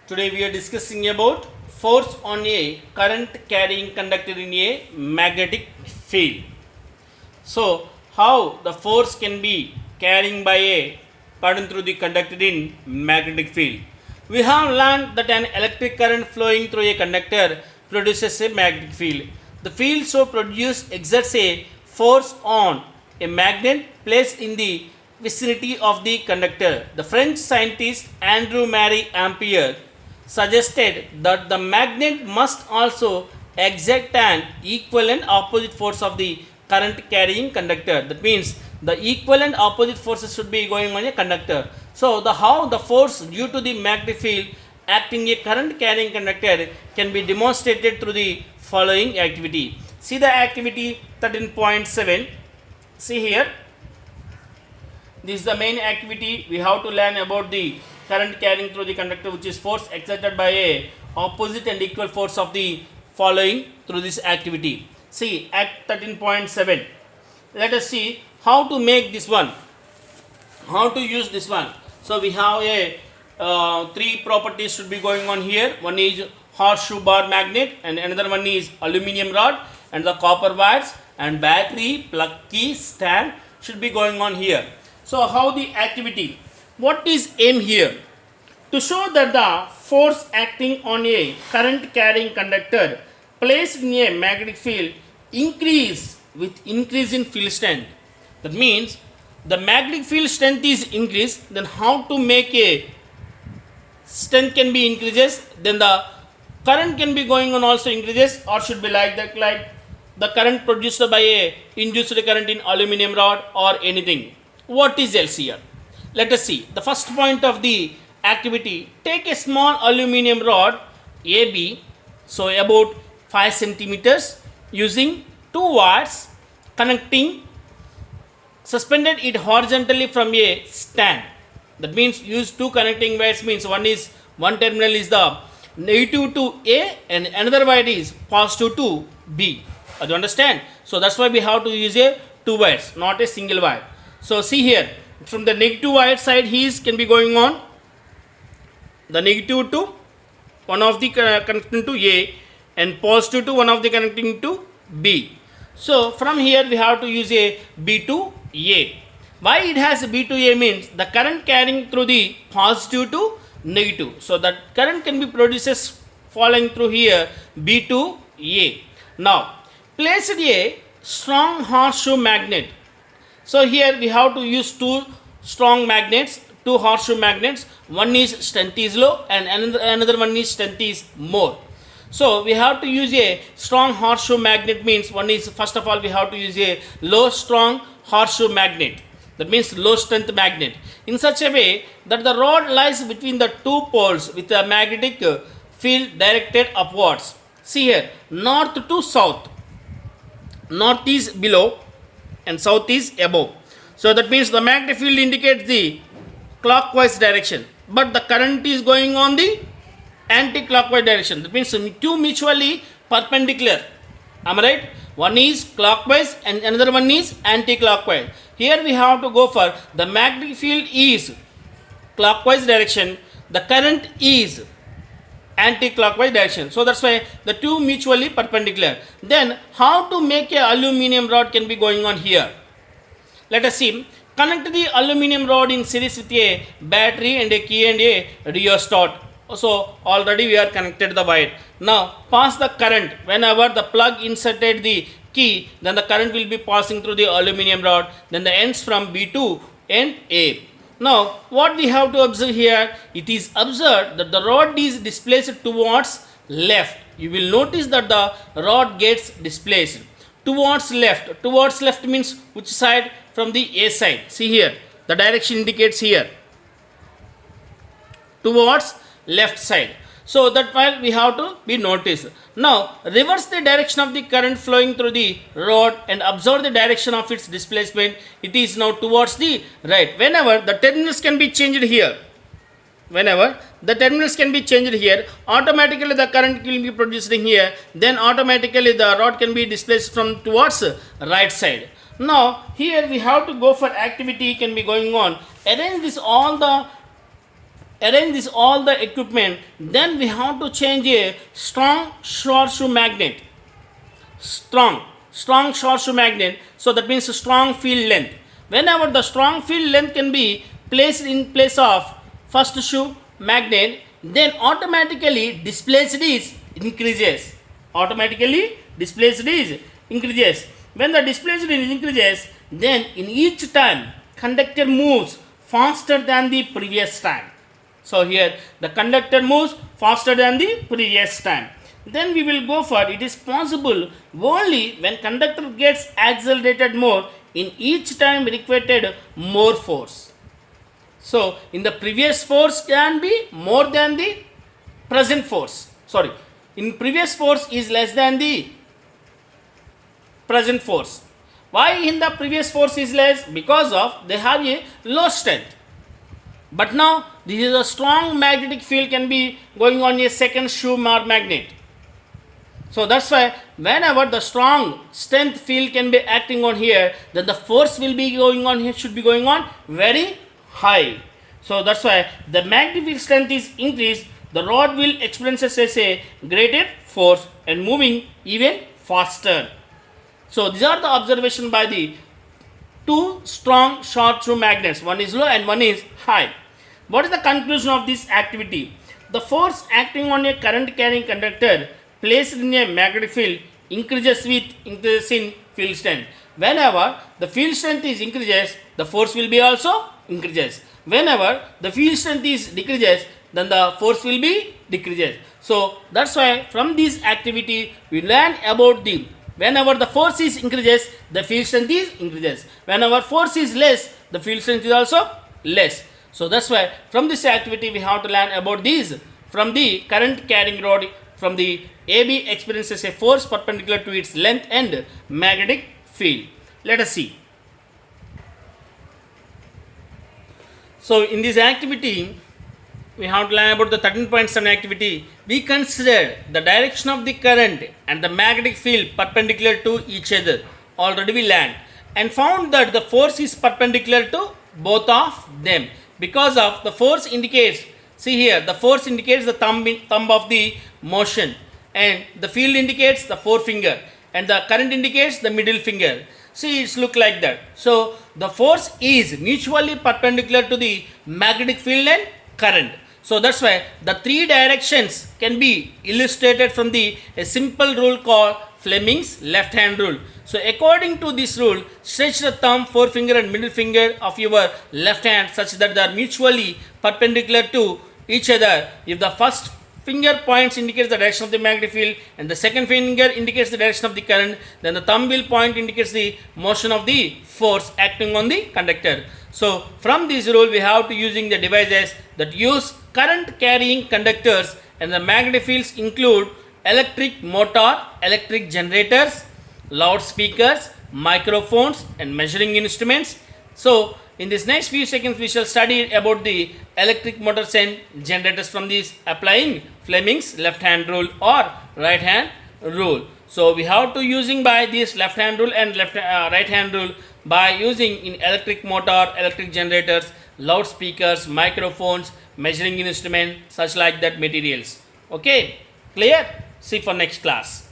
Today we are discussing about force on a current carrying conductor in a magnetic field. So, how the force can be carrying by a current through the conductor in magnetic field. We have learned that an electric current flowing through a conductor produces a magnetic field. The field so produced exerts a force on a magnet placed in the vicinity of the conductor. The French scientist Andrew Marie Ampere suggested that the magnet must also exert an equivalent opposite force of the current carrying conductor. That means the equivalent opposite forces should be going on a conductor. So how the force due to the magnetic field acting a current carrying conductor can be demonstrated through the following activity. See the activity 13.7. See here. This is the main activity. We have to learn about the current carrying through the conductor, which is force exerted by a opposite and equal force of the following through this activity. See act 13.7. Let us see how to make this one, how to use this one. So we have a three properties should be going on here. One is horseshoe bar magnet, and another one is aluminum rod, and the copper wires and battery, plug key, stand should be going on here. So how the activity? What is aim here? To show that the force acting on a current carrying conductor placed in a magnetic field increase with increase in field strength. That means the magnetic field strength is increased, then how to make a strength can be increases, then the current can be going on also increases, or should be like that, like the current produced by a induced current in aluminum rod or anything. What is else here? Let us see. The first point of the activity, take a small aluminum rod AB, so about 5 centimeters, using 2 wires connecting, suspended it horizontally from a stand. That means use 2 connecting wires, means one terminal is the negative to A and another wire is positive to B. Do you understand? So that's why we have to use a 2 wires, not a single wire. So see here, from the negative wire side can be going on the negative to one of the connecting to A and positive to one of the connecting to B. So from here we have to use a B to A. Why it has B to A means the current carrying through the positive to negative. So that current can be produces following through here B to A. Now place a strong horseshoe magnet. So here we have to use 2 strong magnets, 2 horseshoe magnets. One is strength is low and another one is strength is more. So we have to use a strong horseshoe magnet, means one is, first of all we have to use a low strong horseshoe magnet. That means low strength magnet, in such a way that the rod lies between the 2 poles with a magnetic field directed upwards. See here, north to south. North is below and south is above. So that means the magnetic field indicates the clockwise direction, but the current is going on the anti-clockwise direction. That means 2 mutually perpendicular. Am I right? One is clockwise and another one is anti-clockwise. Here we have to go for the magnetic field is clockwise direction, the current is anti-clockwise direction. So that's why the 2 mutually perpendicular. Then how to make a aluminum rod can be going on here. Let us see. Connect the aluminum rod in series with a battery and a key and a rheostat. So already we are connected the wire. Now pass the current. Whenever the plug inserted the key, then the current will be passing through the aluminum rod. Then the ends from B to end A. Now what we have to observe here, it is observed that the rod is displaced towards left. You will notice that the rod gets displaced towards left. Towards left means which side? From the A side. See here, the direction indicates here towards left side. So that while we have to be noticed. Now reverse the direction of the current flowing through the rod and observe the direction of its displacement. It is now towards the right. Whenever the terminals can be changed here, automatically the current will be produced here. Then automatically the rod can be displaced from towards right side. Now here we have to go for activity can be going on. Arrange this all the arrange this all the equipment, then we have to change a strong horseshoe magnet. Strong horseshoe magnet. So that means a strong field length. Whenever the strong field length can be placed in place of first shoe magnet, then automatically displaced is increases. Automatically displaced is increases. When the displaced is increases, then in each time conductor moves faster than the previous time. So here the conductor moves faster than the previous time. Then we will go for it is possible only when conductor gets accelerated more, in each time required more force. So in the previous force can be more than the present force. Sorry, in previous force is less than the present force. Why in the previous force is less? Because of they have a low strength. But now this is a strong magnetic field can be going on a second shoe magnet. So that's why whenever the strong strength field can be acting on here, then the force will be going on here, should be going on very high. So that's why the magnetic field strength is increased, the rod will experiences as a greater force and moving even faster. So these are the observation by the two strong short through magnets. One is low and one is high. What is the conclusion of this activity? The force acting on a current carrying conductor placed in a magnetic field increases with increase in field strength. Whenever the field strength is increases, the force will be also increases. Whenever the field strength is decreases, then the force will be decreases. So that's why from this activity we learn about the whenever the force is increases, the field strength is increases. Whenever force is less, the field strength is also less. So that's why from this activity we have to learn about these. From the current carrying rod, from the AB experiences a force perpendicular to its length and magnetic field. Let us see. So in this activity we have to learn about the 13.7 activity. We consider the direction of the current and the magnetic field perpendicular to each other. Already we learned and found that the force is perpendicular to both of them, because of the force indicates, see here, the force indicates the thumb of the motion, and the field indicates the forefinger, and the current indicates the middle finger. See, it's look like that. So the force is mutually perpendicular to the magnetic field and current. So that's why the three directions can be illustrated from the a simple rule called Fleming's left hand rule. So according to this rule, stretch the thumb, forefinger and middle finger of your left hand such that they are mutually perpendicular to each other. If the first finger points indicates the direction of the magnetic field and the second finger indicates the direction of the current, then the thumb will point indicates the motion of the force acting on the conductor. So from this rule we have to using the devices that use current carrying conductors, and the magnetic fields include electric motor, electric generators, loudspeakers, microphones and measuring instruments. So in this next few seconds we shall study about the electric motors and generators from this applying Fleming's left hand rule or right hand rule. So we have to using by this left hand rule and right hand rule by using in electric motor, electric generators, loudspeakers, microphones, measuring instrument, such like that materials. Okay, clear? See for next class.